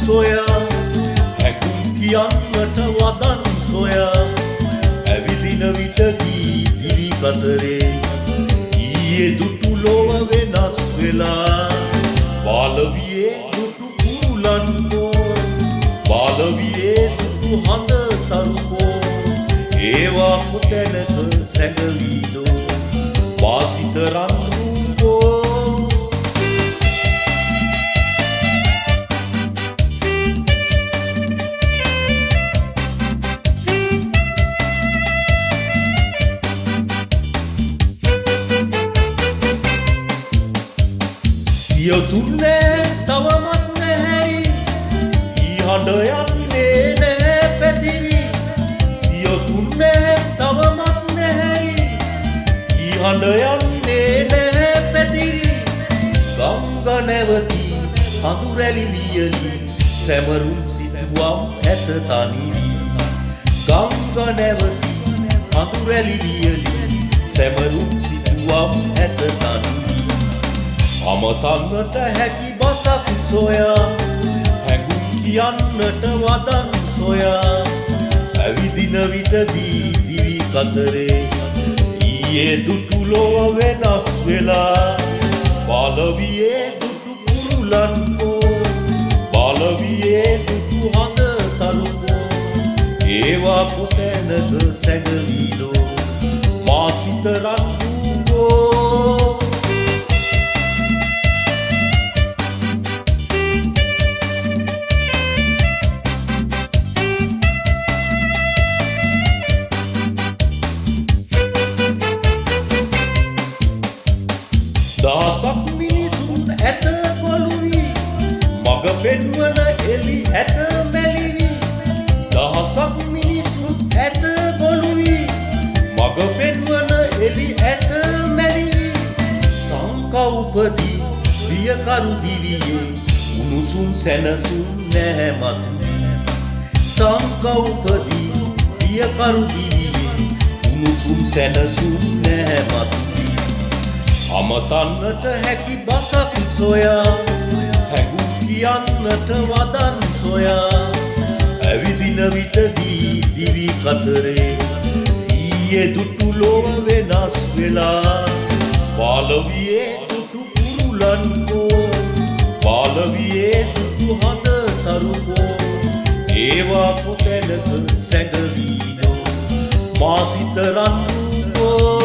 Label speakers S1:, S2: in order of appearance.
S1: සොයා හැඟුම් කියන්නට වදන් සොයා ඇවිදින විටදී දිවි කතරේ ඊයේ දුටු ලොව වෙනස් වෙලා බාලවියේ දුටු කුරුලන්කෝ බාලවියේ දුටු හඳ තරුකෝ ඒවා කොතැනක සැඟවීදෝ වාසිත රන්රුකෝ සියතුන්නේ තවමත් නැහැයි ඊ හඬ යන්නේ නැහැ පැතිරි සියතුන්නේ තවමත් නැහැයි ඊ හඬ යන්නේ නැහැ පැතිරි ගංග නැවති හඳු රැලි වියලි සැමරුම් සිතුවම් ඇත තනිවි ගංග නැවති හඳු රැලි වියලි සැමරුම් සිතුවම් ඇත තනිවි අමතන්නට හැකි බසක් සොයා හැඟුම් කියන්නට වදන් සොයා ඇවිදින විටදී දිවි කතරේ ඊයේ දුටු ලොව වෙනස් වෙලා බාලවියේ දුටු කුරුලන්කෝ බාලවියේ දුටු හඳ තරුකෝ ඒවා කොතැනක සැඟවීදෝ මා සිත රන්රුකෝ දහසක් මිනිසුන් ඇත කොළුවි මග පෙන්වන එලි ඇත මැලිවි දහසක් මිනිසුන් ඇත කොළුවි මග පෙන්වන එලි ඇත මැලිවි සංකව්පදී පියකරු දිවියේ උණුසුම් සැනසුම් නැහැ මතු සංකව්පදී පියකරු දිවියේ උණුසුම් සැනසුම් නැහැ මතු අමතන්නට හැකි බසක් සොයා හැඟුම් කියන්නට වදන් සොයා ඇවිදින විටදී දිවි කතරේ ඊයේ දුටු ලොව වෙනස් වෙලා බාලවියේ දුටු කුරුලන්කෝ බාලවියේ දුටු හඳ තරුකෝ ඒවා කොතැනක සැඟවීදෝ මා සිත රන්රුකෝ